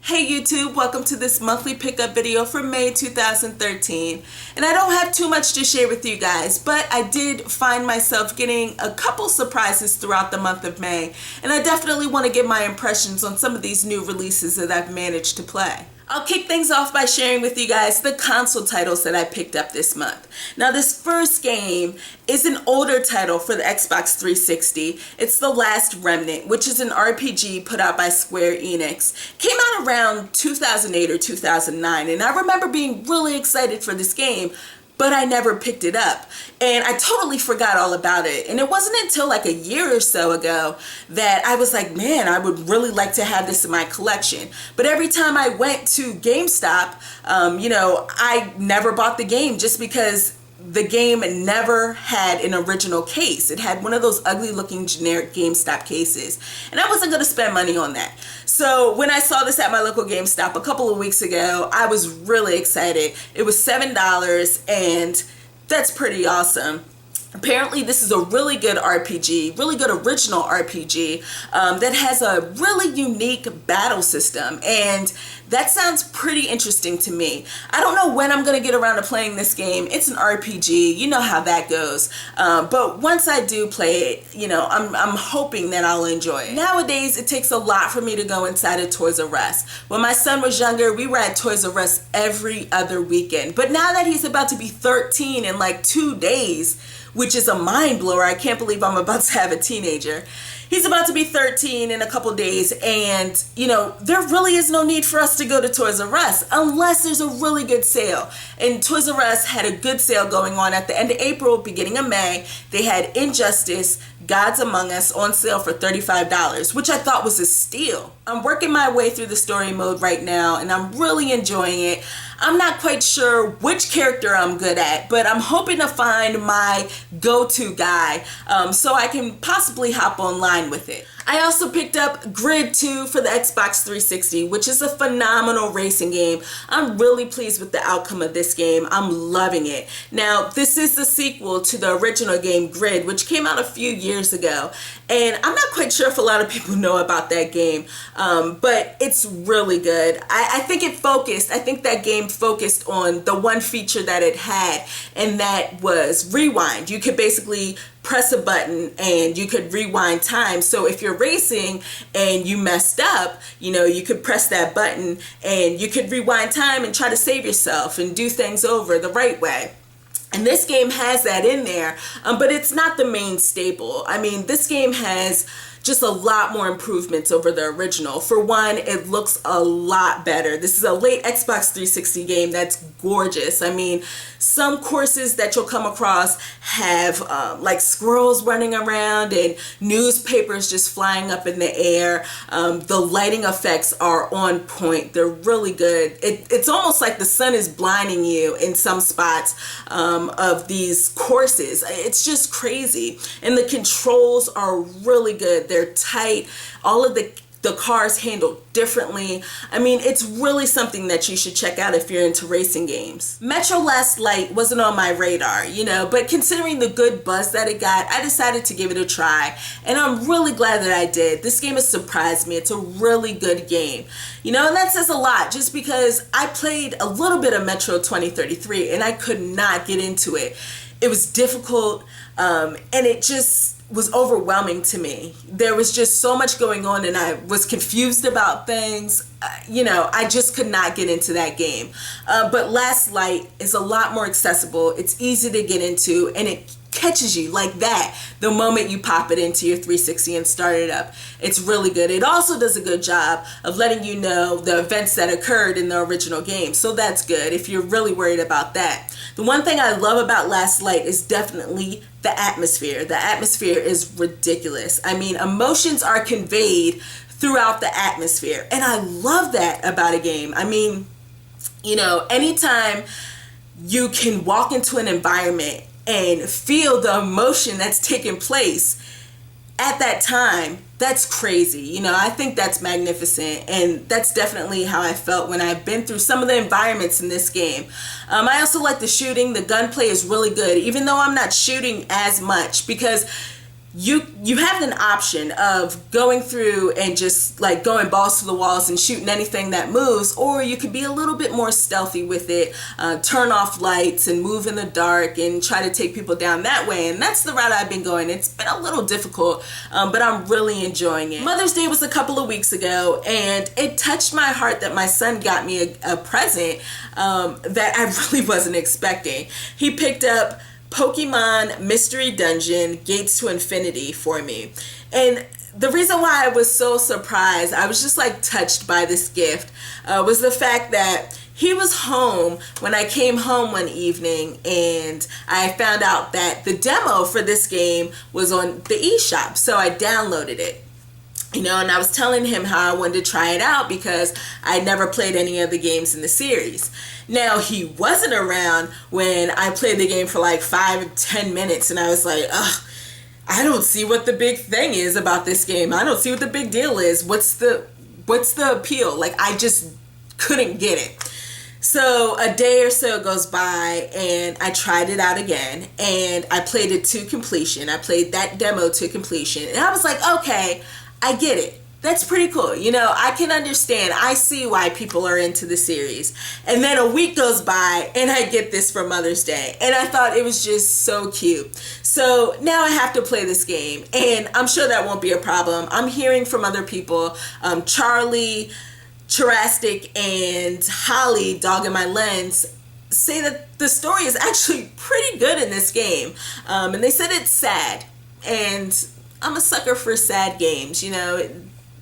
Hey YouTube, welcome to this monthly pickup video for May 2013. And I don't have too much to share with you guys, but I did find myself getting a couple surprises throughout the month of May. And I definitely want to give my impressions on some of these new releases that I've managed to play. I'll kick things off by sharing with you guys the console titles that I picked up this month. Now this first game is an older title for the Xbox 360. It's The Last Remnant, which is an RPG put out by Square Enix. Came out around 2008 or 2009, and I remember being really excited for this game, but I never picked it up. And I totally forgot all about it. And it wasn't until like a year or so ago that I was like, man, I would really like to have this in my collection. But every time I went to GameStop, I never bought the game just because the game never had an original case. It had one of those ugly looking generic GameStop cases. And I wasn't going to spend money on that. So when I saw this at my local GameStop a couple of weeks ago, I was really excited. It was $7 and that's pretty awesome. Apparently this is a really good RPG, really good original RPG that has a really unique battle system, and that sounds pretty interesting to me. I don't know when I'm going to get around to playing this game. It's an RPG, you know how that goes, but once I do play it, I'm hoping that I'll enjoy it. Nowadays it takes a lot for me to go inside of Toys R Us. When my son was younger, we were at Toys R Us every other weekend, but now that he's about to be 13 in like 2 days, which is a mind blower. I can't believe I'm about to have a teenager. He's about to be 13 in a couple days, and there really is no need for us to go to Toys R Us unless there's a really good sale. And Toys R Us had a good sale going on at the end of April, beginning of May. They had Injustice, Gods Among Us on sale for $35, which I thought was a steal. I'm working my way through the story mode right now, and I'm really enjoying it. I'm not quite sure which character I'm good at, but I'm hoping to find my go-to guy so I can possibly hop online with it. I also picked up Grid 2 for the Xbox 360, which is a phenomenal racing game. I'm really pleased with the outcome of this game. I'm loving it. Now, this is the sequel to the original game Grid, which came out a few years ago. And I'm not quite sure if a lot of people know about that game, but it's really good. I think that game focused on the one feature that it had, and that was rewind. You could basically press a button and you could rewind time. So if you're racing and you messed up, you could press that button and you could rewind time and try to save yourself and do things over the right way. And this game has that in there, but it's not the main staple. I mean, this game has just a lot more improvements over the original. For one, it looks a lot better. This is a late Xbox 360 game that's gorgeous. I mean, some courses that you'll come across have like squirrels running around and newspapers just flying up in the air. The lighting effects are on point. They're really good. It's almost like the sun is blinding you in some spots of these courses. It's just crazy. And the controls are really good. They're tight. All of the cars handled differently. I mean, it's really something that you should check out if you're into racing games. Metro Last Light wasn't on my radar, but considering the good buzz that it got, I decided to give it a try, and I'm really glad that I did. This game has surprised me. It's a really good game, and that says a lot, just because I played a little bit of Metro 2033 and I could not get into it. It was difficult, and it just was overwhelming to me. There was just so much going on and I was confused about things. I just could not get into that game. But Last Light is a lot more accessible. It's easy to get into, and it catches you like that the moment you pop it into your 360 and start it up. It's really good. It also does a good job of letting you know the events that occurred in the original game, so that's good if you're really worried about that. The one thing I love about Last Light is definitely the atmosphere. The atmosphere is ridiculous. I mean, emotions are conveyed throughout the atmosphere, and I love that about a game. I mean, anytime you can walk into an environment and feel the emotion that's taking place at that time, that's crazy. I think that's magnificent, and that's definitely how I felt when I've been through some of the environments in this game. I also like the shooting. The gunplay is really good, even though I'm not shooting as much, because you have an option of going through and just like going balls to the walls and shooting anything that moves, or you could be a little bit more stealthy with it, turn off lights and move in the dark and try to take people down that way. And that's the route I've been going. It's been a little difficult, but I'm really enjoying it. Mother's Day was a couple of weeks ago, and it touched my heart that my son got me a present that I really wasn't expecting. He picked up Pokemon Mystery Dungeon Gates to Infinity for me. And the reason why I was so surprised, I was just like touched by this gift, was the fact that he was home when I came home one evening, and I found out that the demo for this game was on the eShop. So I downloaded it. And I was telling him how I wanted to try it out because I never played any of the games in the series. Now, he wasn't around when I played the game for like 5 or 10 minutes, and I was like, ugh, I don't see what the big thing is about this game. I don't see what the big deal is. What's the appeal? Like, I just couldn't get it. So a day or so goes by, and I tried it out again, and I played it to completion. I played that demo to completion, and I was like, okay, I get it. That's pretty cool. I can understand. I see why people are into the series. And then a week goes by, and I get this for Mother's Day. And I thought it was just so cute. So now I have to play this game, and I'm sure that won't be a problem. I'm hearing from other people, Charlie, Chirastic, and Holly, Dog in My Lens, say that the story is actually pretty good in this game. And they said it's sad. And I'm a sucker for sad games,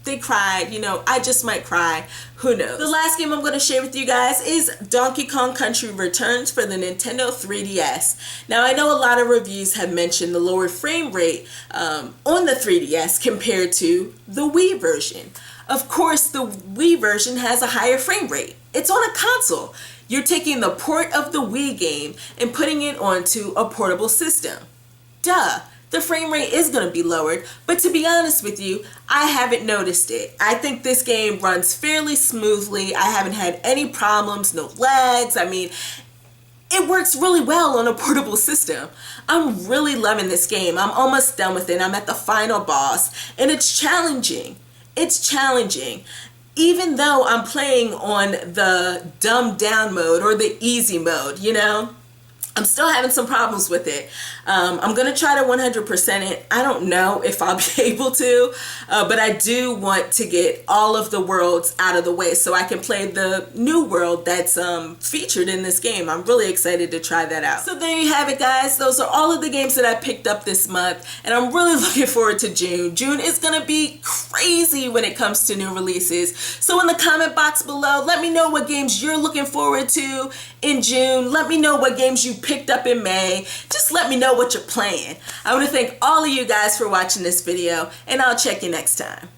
They cried, I just might cry. Who knows? The last game I'm going to share with you guys is Donkey Kong Country Returns for the Nintendo 3DS. Now, I know a lot of reviews have mentioned the lower frame rate on the 3DS compared to the Wii version. Of course, the Wii version has a higher frame rate. It's on a console. You're taking the port of the Wii game and putting it onto a portable system. Duh. The frame rate is going to be lowered, but to be honest with you, I haven't noticed it. I think this game runs fairly smoothly. I haven't had any problems, no lags. I mean, it works really well on a portable system. I'm really loving this game. I'm almost done with it. I'm at the final boss, and it's challenging. It's challenging. Even though I'm playing on the dumbed down mode or the easy mode, I'm still having some problems with it. I'm going to try to 100% it. I don't know if I'll be able to, but I do want to get all of the worlds out of the way so I can play the new world that's featured in this game. I'm really excited to try that out. So there you have it, guys. Those are all of the games that I picked up this month, and I'm really looking forward to June. June is going to be crazy when it comes to new releases. So in the comment box below, let me know what games you're looking forward to in June. Let me know what games you picked up in May. Just let me know what you're playing. I want to thank all of you guys for watching this video, and I'll check you next time.